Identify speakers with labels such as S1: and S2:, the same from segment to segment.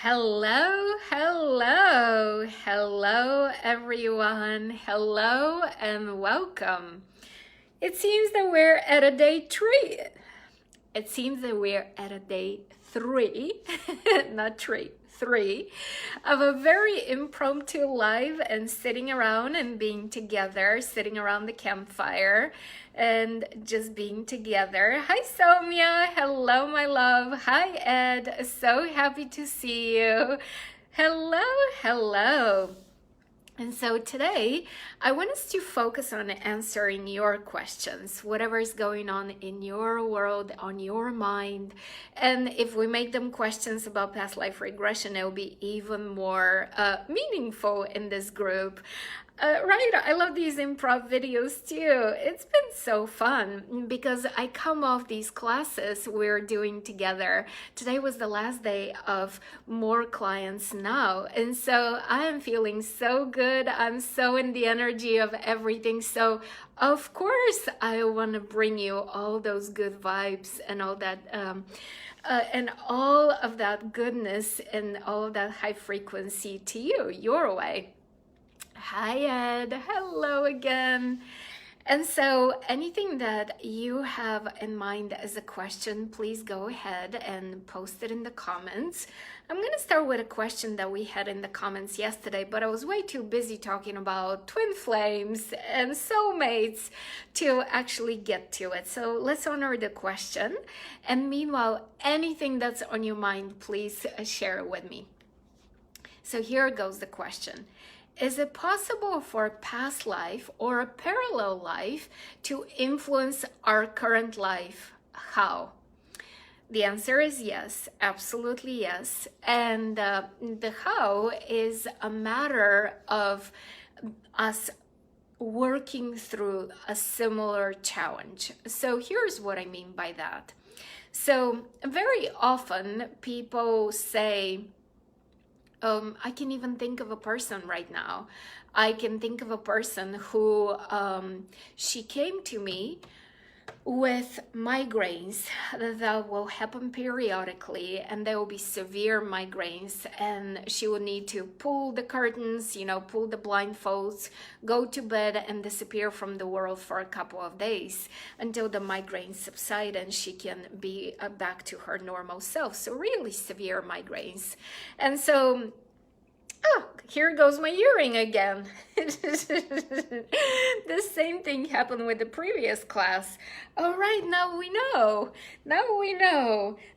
S1: Hello, hello, hello, everyone. Hello and welcome. It seems that we're at a day three. It seems that we're at a day three, not three, of a very impromptu live and sitting around and being together, sitting around the campfire and just being together. Hi, Soumya. Hello, my love. Hi, Ed. So happy to see you. Hello, hello. And so today, I want us to focus on answering your questions, whatever is going on in your world, on your mind. And if we make them questions about past life regression, it will be even more meaningful in this group. Right, I love these improv videos too. It's been so fun because I come off these classes we're doing together. Today was the last day of more clients now. And so I am feeling so good. I'm so in the energy of everything. So of course, I want to bring you all those good vibes and all that and all of that goodness and all of that high frequency to you, your way. Hi, Ed. Hello again. And so anything that you have in mind as a question, please go ahead and post it in the comments. I'm going to start with a question that we had in the comments yesterday, but I was way too busy talking about twin flames and soulmates to actually get to it. So let's honor the question. And meanwhile, anything that's on your mind, please share it with me. So here goes the question. Is it possible for a past life or a parallel life to influence our current life? How? The answer is yes, absolutely yes. And the how is a matter of us working through a similar challenge. So here's what I mean by that. So very often people say, I can even think of a person right now. I can think of a person who she came to me with migraines that will happen periodically, and there will be severe migraines, and she will need to pull the curtains, pull the blindfolds, go to bed and disappear from the world for a couple of days until the migraines subside and she can be back to her normal self. So really severe migraines. And so here goes my earring again. The same thing happened with the previous class. All right, now we know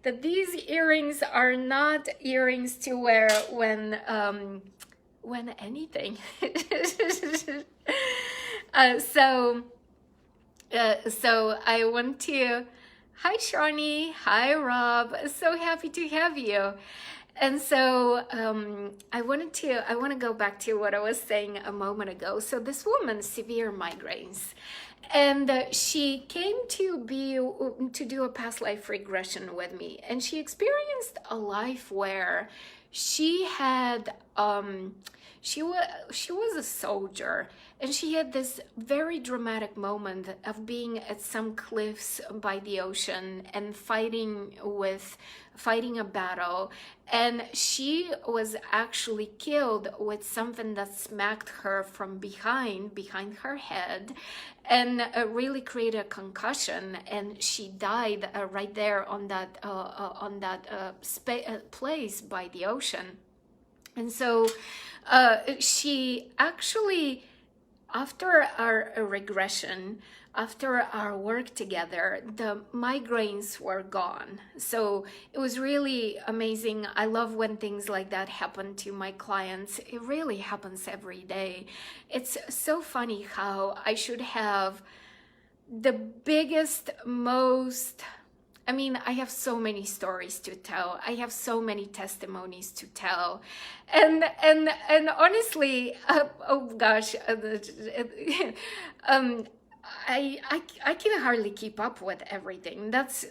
S1: that these earrings are not earrings to wear when anything. So I want to, hi Shawnee, hi Rob, so happy to have you. And so I want to go back to what I was saying a moment ago. So this woman, severe migraines, and she came to do a past life regression with me, and she experienced a life where she had she was a soldier, and she had this very dramatic moment of being at some cliffs by the ocean and fighting a battle, and she was actually killed with something that smacked her from behind her head, and really created a concussion, and she died right there on that place by the ocean. And so she actually, after our regression, after our work together, the migraines were gone. So it was really amazing. I love when things like that happen to my clients. It really happens every day. It's so funny how I should have the biggest, I have so many stories to tell. I have so many testimonies to tell, and honestly, oh gosh, I can hardly keep up with everything. That's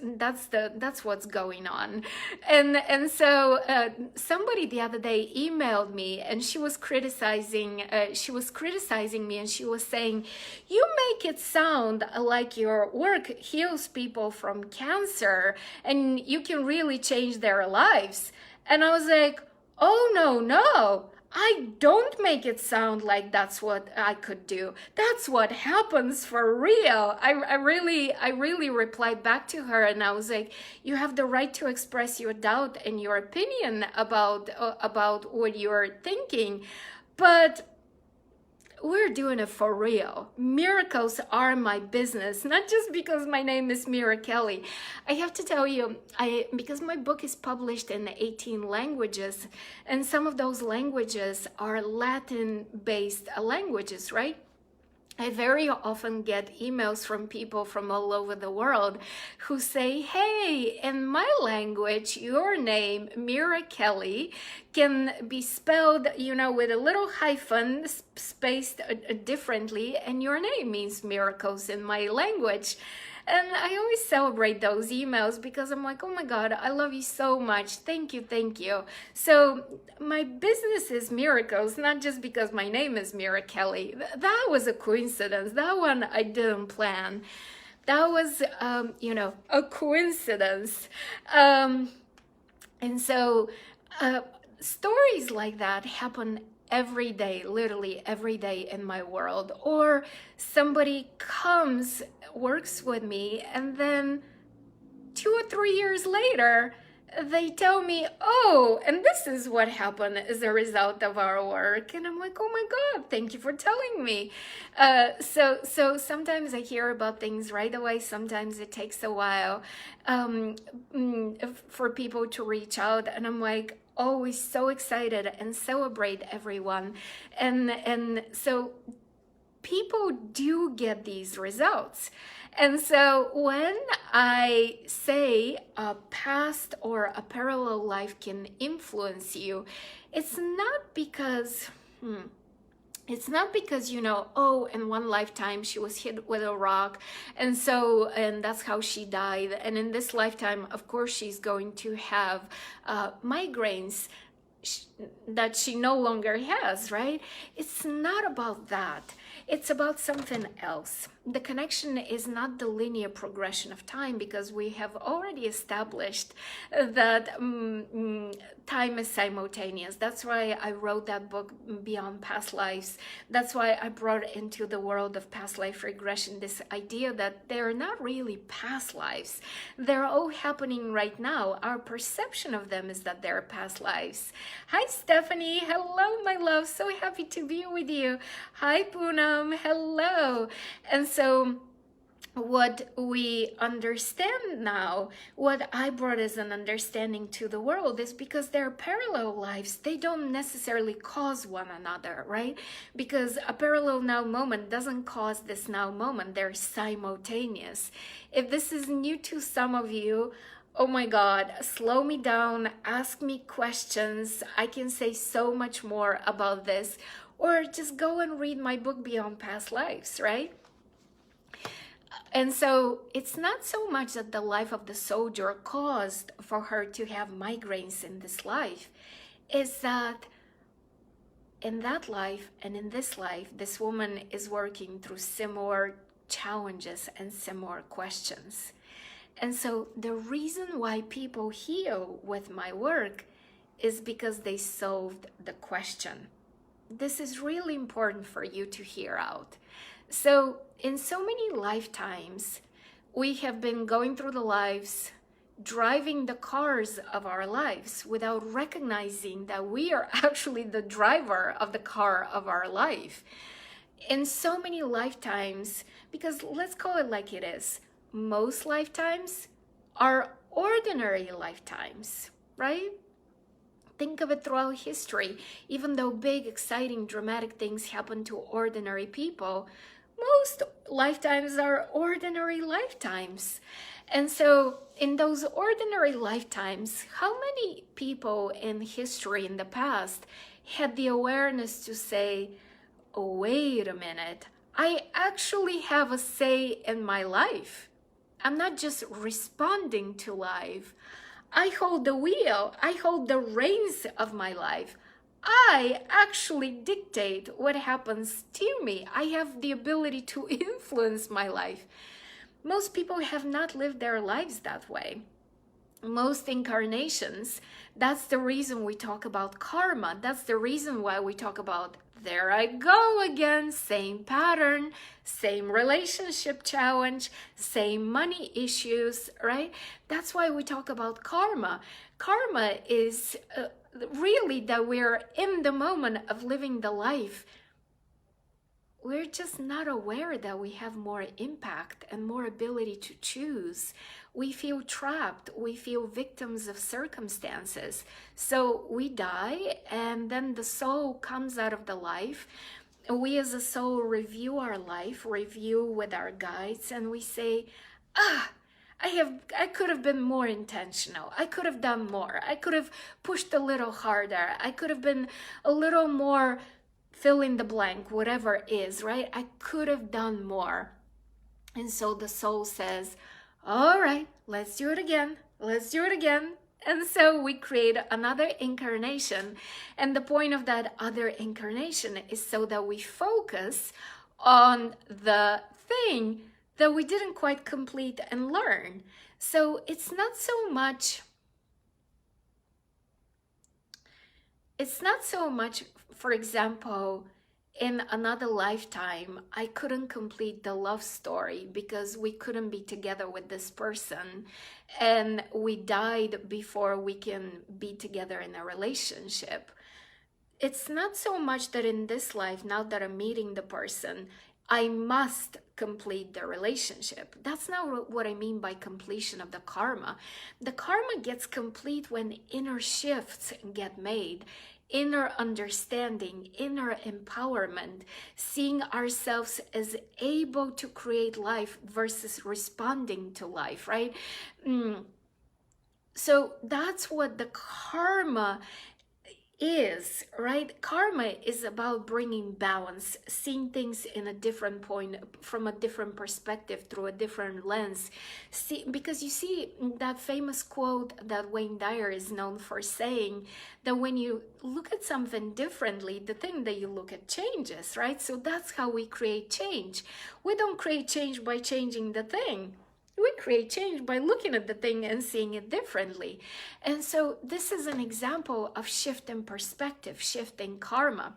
S1: what's going on, and so somebody the other day emailed me, and she was criticizing me, and she was saying, "You make it sound like your work heals people from cancer, and you can really change their lives." And I was like, Oh, no, no. I don't make it sound like that's what I could do. That's what happens for real. I really replied back to her, and I was like, you have the right to express your doubt and your opinion about what you're thinking, but we're doing it for real. Miracles are my business, not just because my name is Mira Kelly. I have to tell you, because my book is published in 18 languages, and some of those languages are Latin-based languages, right? I very often get emails from people from all over the world who say, hey, in my language, your name, Mira Kelly, can be spelled, with a little hyphen spaced differently, and your name means miracles in my language. And I always celebrate those emails because I'm like, oh my God, I love you so much. Thank you, thank you. So my business is miracles, not just because my name is Mira Kelly. That was a coincidence. That one I didn't plan. That was, a coincidence. And so stories like that happen every day, literally every day in my world. Or somebody comes, works with me, and then 2 or 3 years later, they tell me, oh, and this is what happened as a result of our work. And I'm like, oh my God, thank you for telling me. So sometimes I hear about things right away. Sometimes it takes a while for people to reach out. And I'm like, always so excited and celebrate everyone. And so people do get these results. And so when I say a past or a parallel life can influence you, it's not because oh, in one lifetime she was hit with a rock, and that's how she died. And in this lifetime, of course, she's going to have migraines that she no longer has, right? It's not about that. It's about something else. The connection is not the linear progression of time, because we have already established that time is simultaneous. That's why I wrote that book, Beyond Past Lives. That's why I brought into the world of past life regression this idea that they're not really past lives. They're all happening right now. Our perception of them is that they're past lives. Hi, Stephanie. Hello, my love. So happy to be with you. Hi, Poonam. Hello. And so what we understand now, what I brought as an understanding to the world, is because they're parallel lives, they don't necessarily cause one another, right? Because a parallel now moment doesn't cause this now moment. They're simultaneous. If this is new to some of you, oh my God, slow me down, ask me questions. I can say so much more about this. Or just go and read my book, Beyond Past Lives, right? And so it's not so much that the life of the soldier caused for her to have migraines in this life. It's that in that life and in this life, this woman is working through similar challenges and similar questions. And so the reason why people heal with my work is because they solved the question. This is really important for you to hear out. So in so many lifetimes, we have been going through the lives, driving the cars of our lives without recognizing that we are actually the driver of the car of our life. In so many lifetimes, because let's call it like it is, most lifetimes are ordinary lifetimes, right? Think of it throughout history. Even though big, exciting, dramatic things happen to ordinary people, most lifetimes are ordinary lifetimes. And so in those ordinary lifetimes, how many people in history in the past had the awareness to say, oh, wait a minute, I actually have a say in my life. I'm not just responding to life. I hold the wheel. I hold the reins of my life. I actually dictate what happens to me. I have the ability to influence my life. Most people have not lived their lives that way. most incarnations. That's the reason we talk about karma. That's the reason why we talk about, there I go again, same pattern, same relationship challenge, same money issues, right? That's why we talk about karma. Karma is really that we're in the moment of living the life. We're just not aware that we have more impact and more ability to choose. We feel trapped. We feel victims of circumstances. So we die, and then the soul comes out of the life. We as a soul review our life, review with our guides, and we say, I could have been more intentional. I could have done more. I could have pushed a little harder. I could have been a little more fill in the blank, whatever it is, right? I could have done more. And so the soul says, all right, let's do it again. Let's do it again. And so we create another incarnation. And the point of that other incarnation is so that we focus on the thing that we didn't quite complete and learn. So it's not so much, for example, in another lifetime, I couldn't complete the love story because we couldn't be together with this person, and we died before we can be together in a relationship. It's not so much that in this life, now that I'm meeting the person, I must complete the relationship. That's not what I mean by completion of the karma. The karma gets complete when inner shifts get made. Inner understanding, inner empowerment, seeing ourselves as able to create life versus responding to life, right? So that's what the karma is, right? Karma is about bringing balance, seeing things in a different point, from a different perspective, through a different lens. Because you see that famous quote that Wayne Dyer is known for saying, that when you look at something differently, the thing that you look at changes, right? So that's how we create change. We don't create change by changing the thing. We create change by looking at the thing and seeing it differently. And so this is an example of shift in perspective, shift in karma.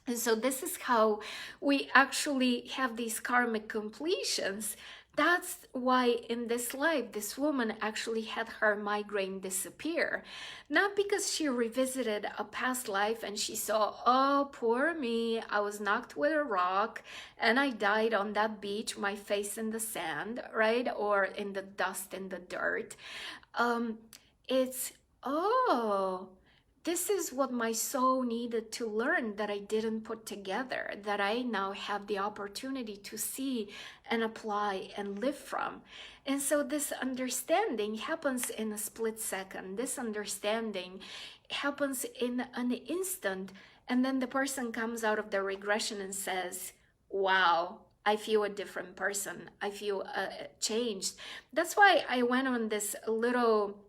S1: And so this is how we actually have these karmic completions. That's why in this life, this woman actually had her migraine disappear. Not because she revisited a past life and she saw, oh, poor me, I was knocked with a rock and I died on that beach, my face in the sand, right? Or in the dust, in the dirt. It's, oh, this is what my soul needed to learn that I didn't put together, that I now have the opportunity to see and apply and live from. And so this understanding happens in a split second. This understanding happens in an instant. And then the person comes out of the regression and says, wow, I feel a different person. I feel changed. That's why I went on this little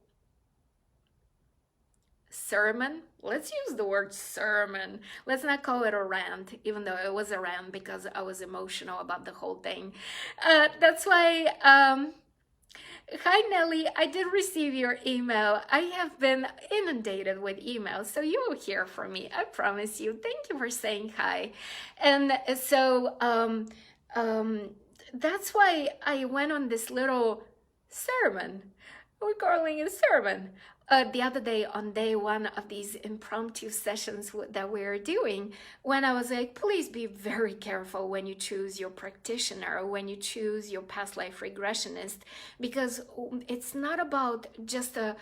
S1: sermon. Let's use the word sermon. Let's not call it a rant, even though it was a rant because I was emotional about the whole thing. That's why, hi Nelly, I did receive your email. I have been inundated with emails, so you will hear from me, I promise you. Thank you for saying hi. And so that's why I went on this little sermon. We're calling it sermon. The other day, on day one of these impromptu sessions that we're doing, when I was like, please be very careful when you choose your practitioner, when you choose your past life regressionist, because it's not about just a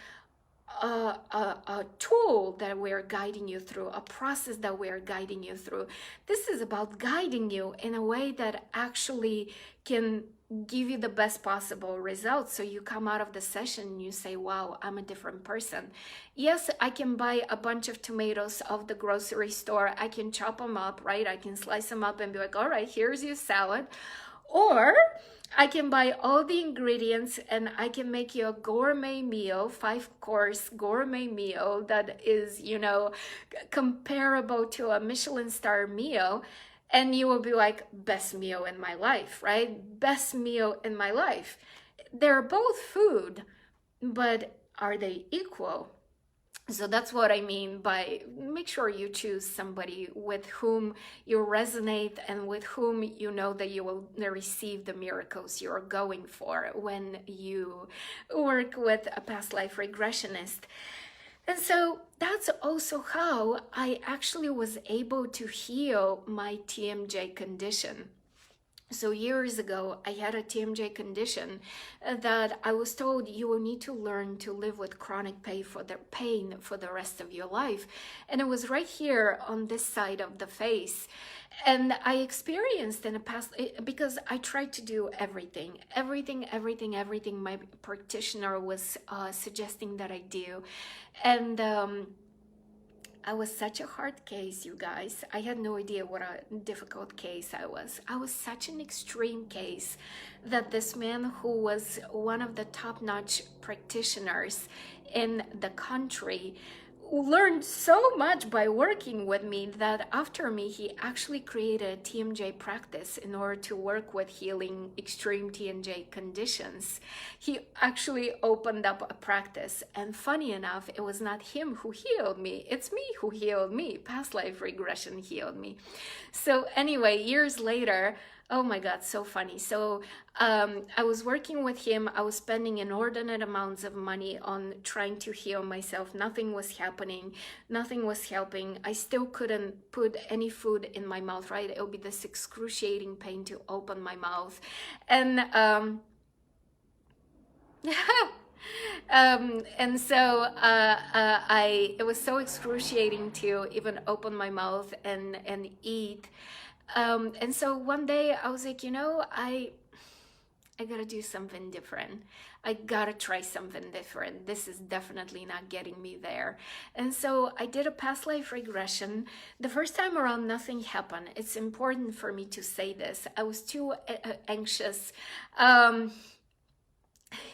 S1: tool that we're guiding you through, a process that we're guiding you through. This is about guiding you in a way that actually can give you the best possible results. So you come out of the session and you say, wow, I'm a different person. Yes, I can buy a bunch of tomatoes off the grocery store. I can chop them up, right? I can slice them up and be like, all right, here's your salad. Or I can buy all the ingredients and I can make you a gourmet meal, 5-course gourmet meal that is, you know, comparable to a Michelin star meal. And you will be like, best meal in my life, right? Best meal in my life. They're both food, but are they equal? So that's what I mean by make sure you choose somebody with whom you resonate and with whom you know that you will receive the miracles you're going for when you work with a past life regressionist. And so that's also how I actually was able to heal my TMJ condition. So years ago, I had a TMJ condition that I was told you will need to learn to live with chronic pain for the rest of your life. And it was right here on this side of the face. And I experienced in the past, because I tried to do everything my practitioner was suggesting that I do. And I was such a hard case, you guys. I had no idea what a difficult case I was. I was such an extreme case that this man, who was one of the top-notch practitioners in the country, learned so much by working with me that after me, he actually created a TMJ practice in order to work with healing extreme TMJ conditions. He actually opened up a practice, and funny enough, it was not him who healed me, it's me who healed me. Past life regression healed me. So anyway, years later, oh my God, so funny. So I was working with him. I was spending inordinate amounts of money on trying to heal myself. Nothing was happening. Nothing was helping. I still couldn't put any food in my mouth, right? It would be this excruciating pain to open my mouth. And and so it was so excruciating to even open my mouth and eat. And so one day I was like, you know, I gotta do something different. I gotta try something different. This is definitely not getting me there. And so I did a past life regression. The first time around, nothing happened. It's important for me to say this. I was too anxious. How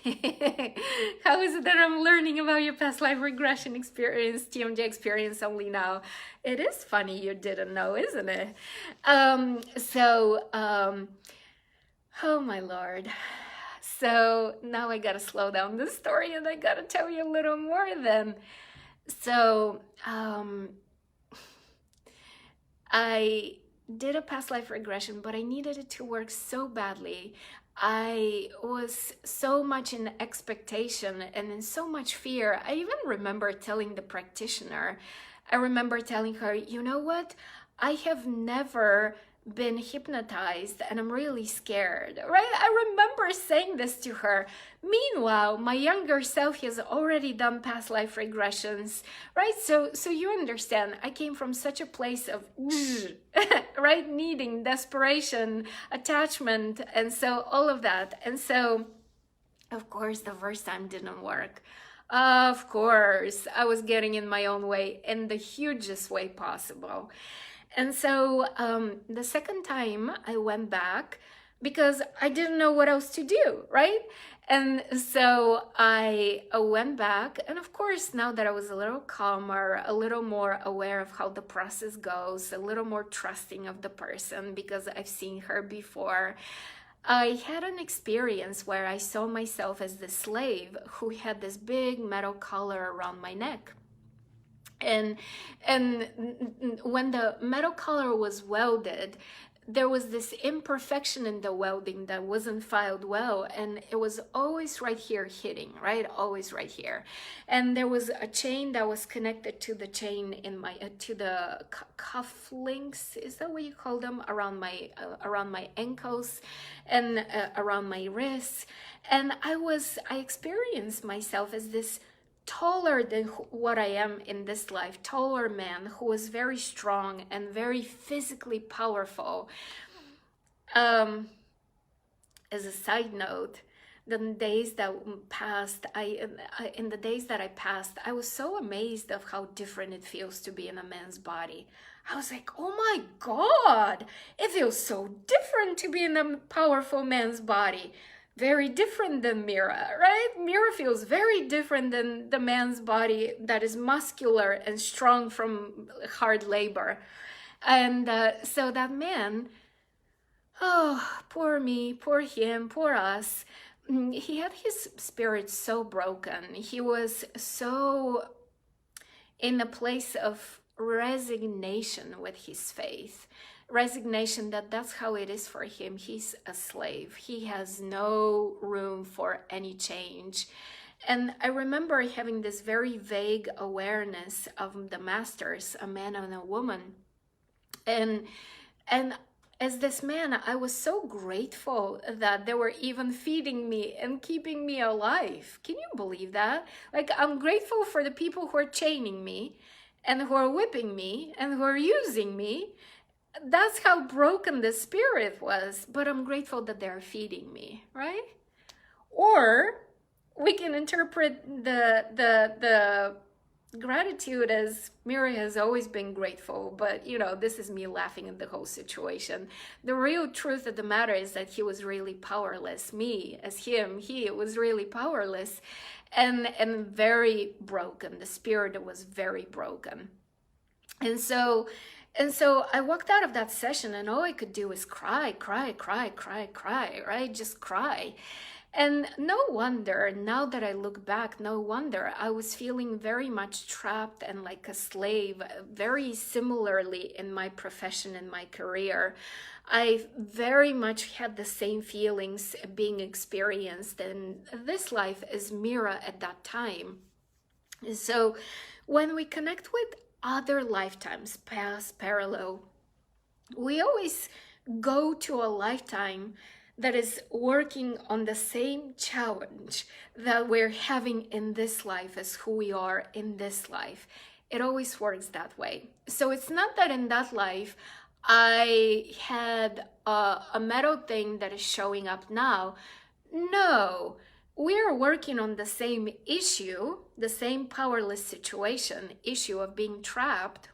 S1: is it that I'm learning about your past life regression experience, TMJ experience only now? It is funny you didn't know, isn't it? Oh my Lord. So now I gotta slow down the story and I gotta tell you a little more then. So I did a past life regression, but I needed it to work so badly. I was so much in expectation and in so much fear. I even remember telling the practitioner, I remember telling her, you know what? I have never been hypnotized and I'm really scared, right? I remember saying this to her. Meanwhile, my younger self has already done past life regressions, right? So you understand, I came from such a place of right, needing, desperation, attachment, and so all of that. And so of course the first time didn't work. Of course I was getting in my own way in the hugest way possible. And so the second time I went back because I didn't know what else to do, right? And so I went back, and of course, now that I was a little calmer, a little more aware of how the process goes, a little more trusting of the person because I've seen her before, I had an experience where I saw myself as the slave who had this big metal collar around my neck. And when the metal collar was welded, there was this imperfection in the welding that wasn't filed well, and it was always right here hitting, right? Always right here. And there was a chain that was connected to the chain in my to the cuff links, is that what you call them, around my ankles and around my wrists. And I experienced myself as this taller than what I am in this life, taller man who was very strong and very physically powerful. As a side note, the days that passed, in the days that I passed, I was so amazed of how different it feels to be in a man's body. I was like, oh my God, it feels so different to be in a powerful man's body. Very different than Mira, right? Mira feels very different than the man's body that is muscular and strong from hard labor. And so that man, oh, poor me, poor him, poor us, he had his spirit so broken. He was so in a place of resignation with his faith. Resignation that that's how it is for him. He's a slave. He has no room for any change. And I remember having this very vague awareness of the masters, a man and a woman. And as this man, I was so grateful that they were even feeding me and keeping me alive. Can you believe that? Like, I'm grateful for the people who are chaining me and who are whipping me and who are using me. That's how broken the spirit was, but I'm grateful that they're feeding me, right? Or we can interpret the gratitude as Mira has always been grateful, but you know, this is me laughing at the whole situation. The real truth of the matter is that he was really powerless. Me as him, he was really powerless and very broken. The spirit was very broken. And so I walked out of that session and all I could do was cry, right? Just cry. And no wonder, now that I look back, no wonder I was feeling very much trapped and like a slave, very similarly in my profession and my career. I very much had the same feelings being experienced in this life as Mira at that time. So when we connect with other lifetimes, past, parallel, we always go to a lifetime that is working on the same challenge that we're having in this life as who we are in this life. It always works that way. So it's not that in that life I had a metal thing that is showing up now. No, we're working on the same issue, the same powerless situation, issue of being trapped.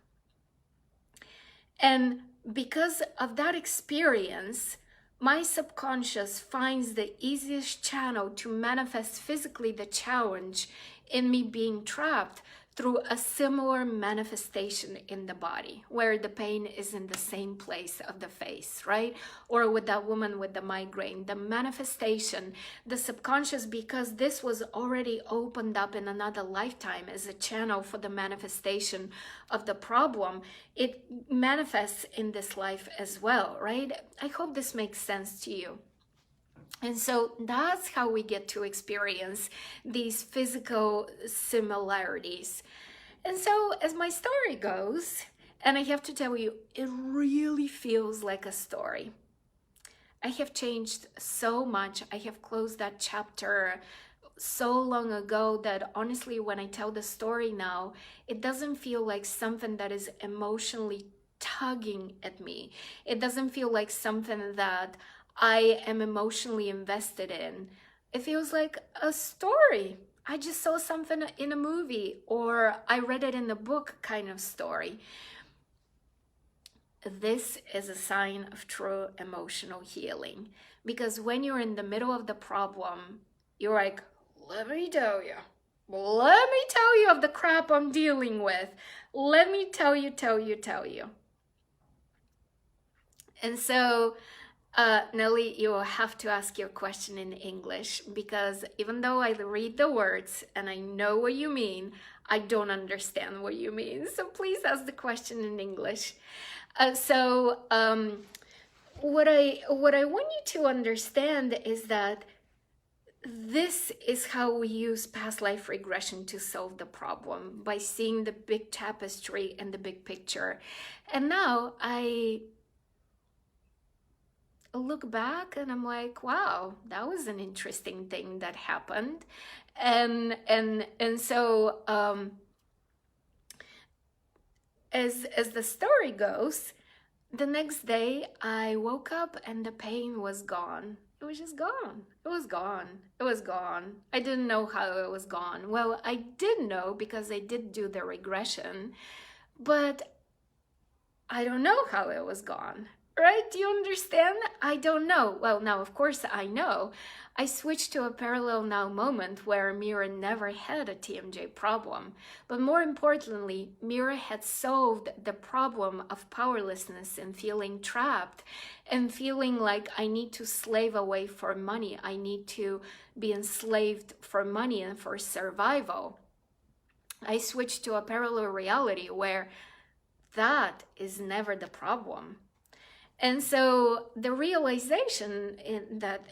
S1: And because of that experience, my subconscious finds the easiest channel to manifest physically the challenge in me being trapped through a similar manifestation in the body, where the pain is in the same place of the face, right? Or with that woman with the migraine, the manifestation, the subconscious, because this was already opened up in another lifetime as a channel for the manifestation of the problem, it manifests in this life as well, right? I hope this makes sense to you. And so that's how we get to experience these physical similarities. And so as my story goes, and I have to tell you, it really feels like a story. I have changed so much. I have closed that chapter so long ago that honestly, when I tell the story now, it doesn't feel like something that is emotionally tugging at me. It doesn't feel like something that I am emotionally invested in. It feels like a story. I just saw something in a movie or I read it in a book kind of story. This is a sign of true emotional healing, because when you're in the middle of the problem, you're like, let me tell you of the crap I'm dealing with. Let me tell you. And so Nelly, you will have to ask your question in English, because even though I read the words and I know what you mean, I don't understand what you mean. So please ask the question in English. What I want you to understand is that this is how we use past life regression to solve the problem, by seeing the big tapestry and the big picture. And now I look back and I'm like, wow, that was an interesting thing that happened. And so as the story goes, the next day I woke up and the pain was gone. It was just gone. It was gone. I didn't know how it was gone. Well, I did know because I did do the regression, but I don't know how it was gone. Right? Do you understand? I don't know. Well, now, of course, I know. I switched to a parallel now moment where Mira never had a TMJ problem. But more importantly, Mira had solved the problem of powerlessness and feeling trapped and feeling like I need to slave away for money. I need to be enslaved for money and for survival. I switched to a parallel reality where that is never the problem. And so the realization that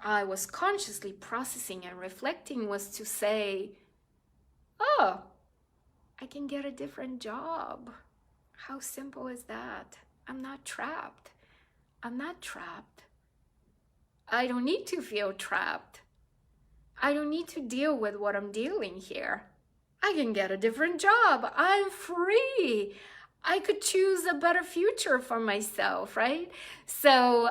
S1: I was consciously processing and reflecting was to say, oh, I can get a different job. How simple is that? I'm not trapped. I'm not trapped. I don't need to feel trapped. I don't need to deal with what I'm dealing here. I can get a different job. I'm free. I could choose a better future for myself, right? So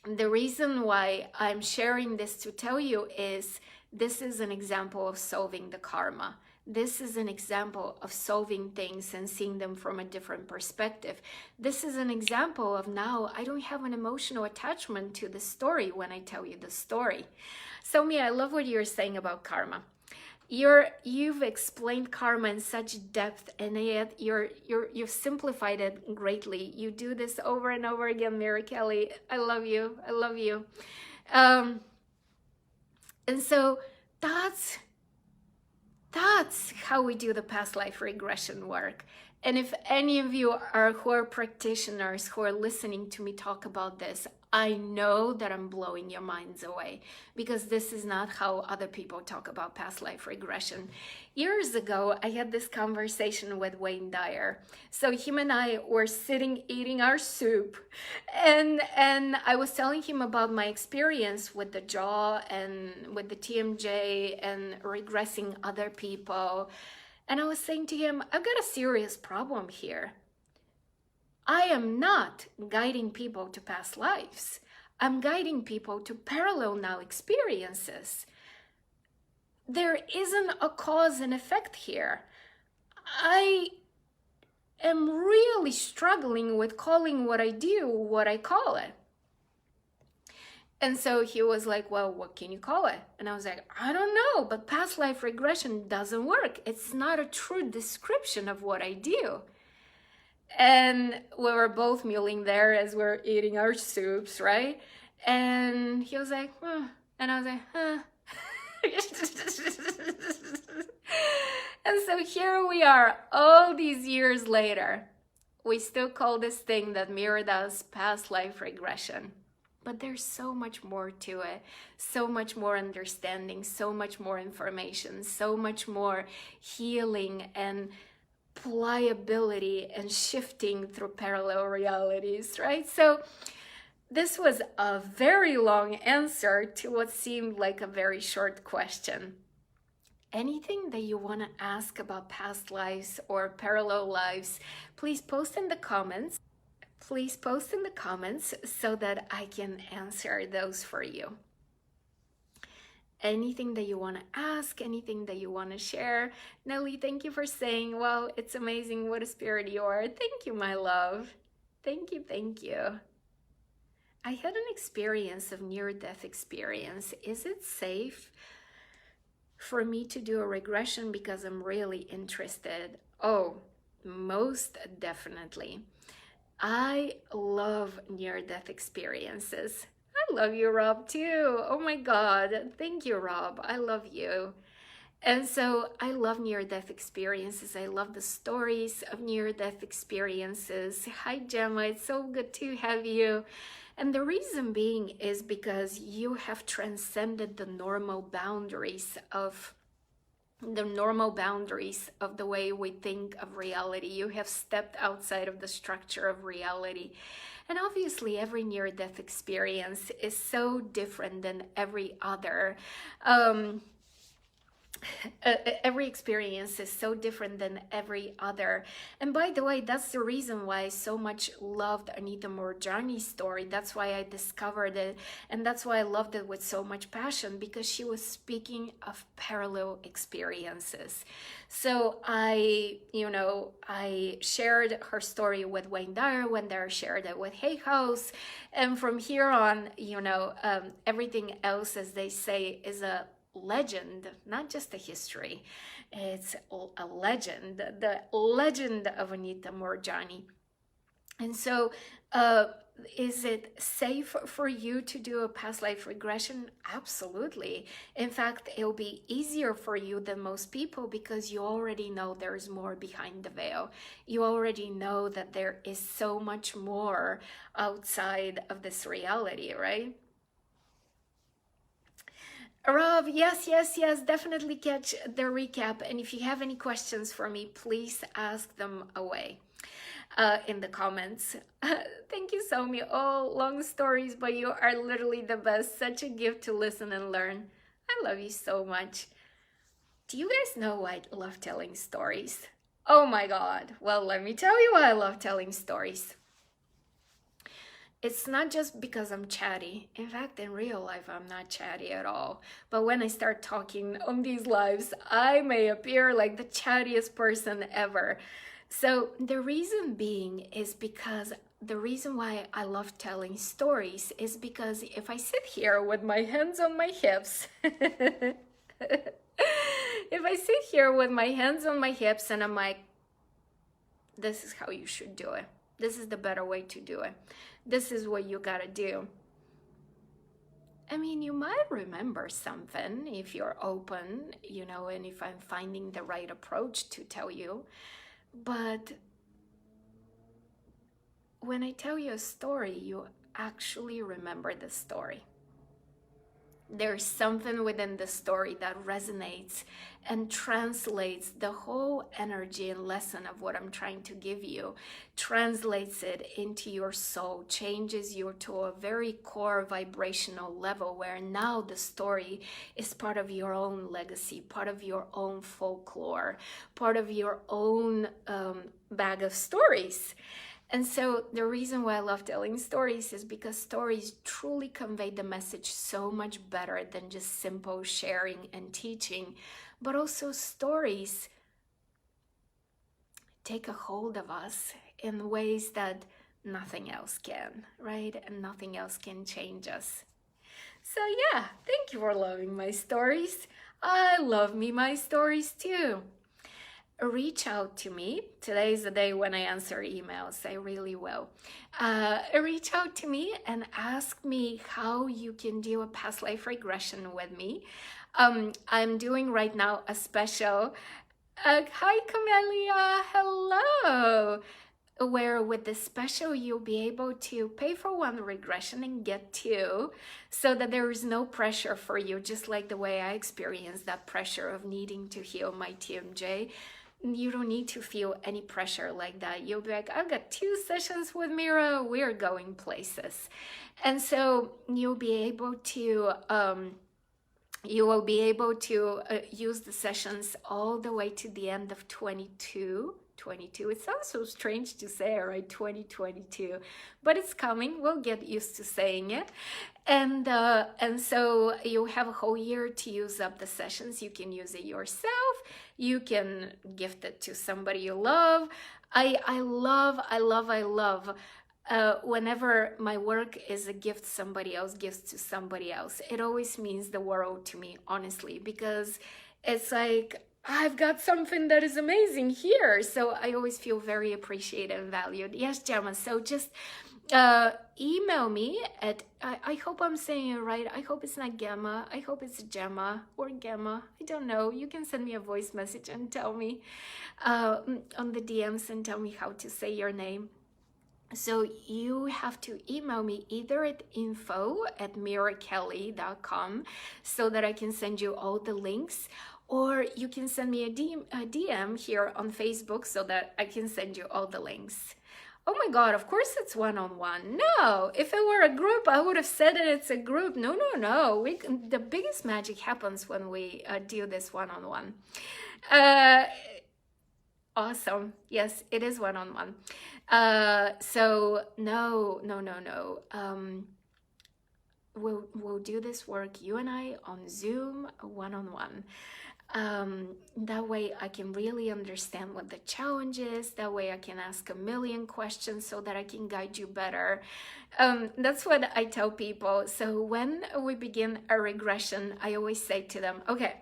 S1: the reason why I'm sharing this to tell you is this is an example of solving the karma. This is an example of solving things and seeing them from a different perspective. This is an example of now I don't have an emotional attachment to the story when I tell you the story. So Mia, I love what you're saying about karma. You've explained karma in such depth, and yet you've simplified it greatly. You do this over and over again, Mary Kelly. I love you. I love you. And so that's how we do the past life regression work. And if any of you who are practitioners who are listening to me talk about this, I know that I'm blowing your minds away, because this is not how other people talk about past life regression. Years ago, I had this conversation with Wayne Dyer. So him and I were sitting eating our soup, and I was telling him about my experience with the jaw and with the TMJ and regressing other people. And I was saying to him, I've got a serious problem here. I am not guiding people to past lives. I'm guiding people to parallel now experiences. There isn't a cause and effect here. I am really struggling with calling what I do what I call it. And so he was like, well, what can you call it? And I was like, I don't know, but past life regression doesn't work. It's not a true description of what I do. And we were both mulling there as we're eating our soups, right? And he was like, and I was like, And so here we are, all these years later. We still call this thing that Mira does past life regression. But there's so much more to it, so much more understanding, so much more information, so much more healing and pliability and shifting through parallel realities, right? So this was a very long answer to what seemed like a very short question. Anything that you want to ask about past lives or parallel lives, please post in the comments. Please post in the comments so that I can answer those for you. Anything that you want to ask, anything that you want to share. Nelly, thank you for saying, well, it's amazing what a spirit you are. Thank you, my love. Thank you, thank you. I had an experience of near-death experience. Is it safe for me to do a regression because I'm really interested? Oh, most definitely. I love near-death experiences. I love you, Rob, too. Oh my God. Thank you, Rob. I love you. And so I love near-death experiences. I love the stories of near-death experiences. Hi, Gemma. It's so good to have you. And the reason being is because you have transcended the normal boundaries of the way we think of reality. You have stepped outside of the structure of reality. And obviously every near-death experience is so different than every other. every experience is so different than every other. And by the way, that's the reason why I so much loved Anita Moorjani's story. That's why I discovered it, and that's why I loved it with so much passion, because she was speaking of parallel experiences. So I shared her story with Wayne Dyer shared it with Hay House, and from here on, everything else, as they say, is a legend, not just a history. It's a legend, the legend of Anita Moorjani. And so, is it safe for you to do a past life regression? Absolutely. In fact, it'll be easier for you than most people, because you already know there's more behind the veil. You already know that there is so much more outside of this reality, right? Rob, yes, definitely catch the recap. And if you have any questions for me, please ask them away in the comments. Thank you, Somi. Oh, long stories, but you are literally the best. Such a gift to listen and learn. I love you so much. Do you guys know I love telling stories? Oh my God. Well, let me tell you why I love telling stories. It's not just because I'm chatty. In fact, in real life, I'm not chatty at all. But when I start talking on these lives, I may appear like the chattiest person ever. So the reason being is because the reason why I love telling stories is because if I sit here with my hands on my hips, if I sit here with my hands on my hips and I'm like, this is how you should do it. This is the better way to do it. This is what you gotta do. I mean, you might remember something if you're open, and if I'm finding the right approach to tell you. But when I tell you a story, you actually remember the story. There's something within the story that resonates and translates the whole energy and lesson of what I'm trying to give you, translates it into your soul, changes you to a very core vibrational level where now the story is part of your own legacy, part of your own folklore, part of your own bag of stories. And so the reason why I love telling stories is because stories truly convey the message so much better than just simple sharing and teaching, but also stories take a hold of us in ways that nothing else can, right? And nothing else can change us. So yeah, thank you for loving my stories. I love my stories too. Reach out to me. Today is the day when I answer emails. I really will. Reach out to me and ask me how you can do a past life regression with me. I'm doing right now a special. Hi, Camelia. Hello. Where with the special you'll be able to pay for one regression and get two, so that there is no pressure for you, just like the way I experienced that pressure of needing to heal my TMJ. You don't need to feel any pressure like that. You'll be like, I've got 2 sessions with Mira, we're going places. And so you'll be able to use the sessions all the way to the end of 22. It sounds so strange to say, right? 2022, but it's coming. We'll get used to saying it. And so you have a whole year to use up the sessions. You can use it yourself. You can gift it to somebody you love. I love whenever my work is a gift somebody else gives to somebody else. It always means the world to me, honestly, because it's like, I've got something that is amazing here. So I always feel very appreciated and valued. Yes, Gemma. So just email me at, I hope I'm saying it right. I hope it's not Gemma. I hope it's Gemma or Gemma. I don't know. You can send me a voice message and tell me on the DMs and tell me how to say your name. So you have to email me either at info@mirakelly.com so that I can send you all the links, or you can send me a DM here on Facebook so that I can send you all the links. Oh my God, of course it's one-on-one. No, if it were a group, I would have said that it's a group. No, no, no. The biggest magic happens when we do this one-on-one. Uh, awesome. Yes, it is one-on-one. So no, no, no, no. We'll do this work, you and I, on Zoom, one-on-one. That way I can really understand what the challenge is. That way I can ask a million questions so that I can guide you better. That's what I tell people. So when we begin a regression, I always say to them, okay,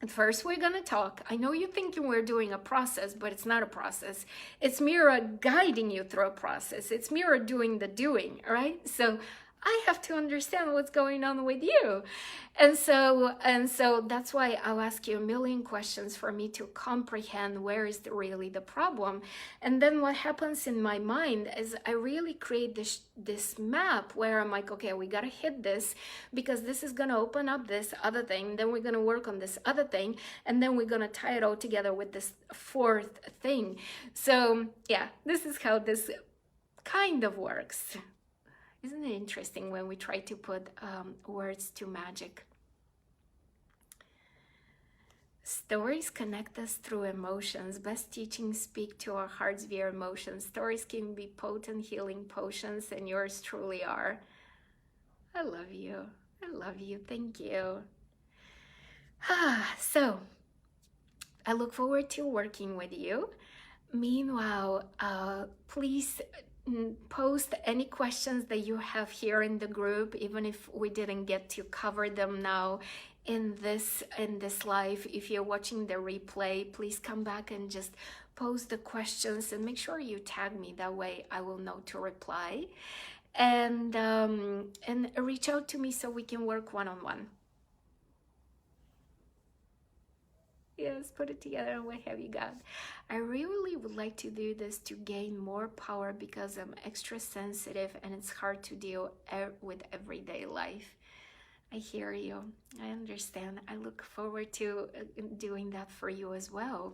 S1: at first we're gonna talk. I know you're thinking we're doing a process, but it's not a process. It's Mira guiding you through a process. It's Mira doing the doing, right? So I have to understand what's going on with you. And so that's why I'll ask you a million questions for me to comprehend where is really the problem. And then what happens in my mind is I really create this map where I'm like, okay, we gotta hit this because this is gonna open up this other thing. Then we're gonna work on this other thing. And then we're gonna tie it all together with this fourth thing. So yeah, this is how this kind of works. Isn't it interesting when we try to put words to magic? Stories connect us through emotions. Best teachings speak to our hearts via emotions. Stories can be potent healing potions, and yours truly are. I love you. I love you. Thank you. So, I look forward to working with you. Meanwhile, please post any questions that you have here in the group, even if we didn't get to cover them now in this live. If you're watching the replay, please come back and just post the questions and make sure you tag me. That way I will know to reply, and reach out to me so we can work one-on-one. Yes, put it together and what have you got? I really would like to do this to gain more power because I'm extra sensitive and it's hard to deal with everyday life. I hear you. I understand. I look forward to doing that for you as well.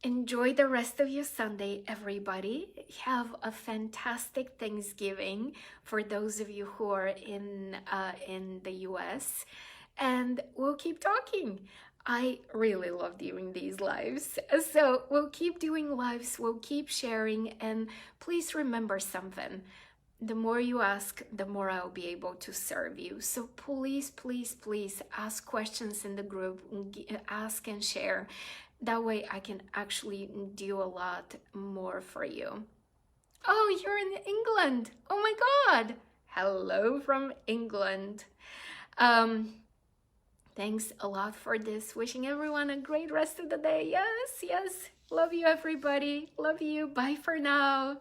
S1: Enjoy the rest of your Sunday, everybody. Have a fantastic Thanksgiving for those of you who are in the US. And we'll keep talking. I really love doing these lives. So we'll keep doing lives, we'll keep sharing, and please remember something. The more you ask, the more I'll be able to serve you. So please, please, please ask questions in the group, ask and share. That way I can actually do a lot more for you. Oh, you're in England. Oh my God. Hello from England. Thanks a lot for this. Wishing everyone a great rest of the day. Yes, yes. Love you, everybody. Love you. Bye for now.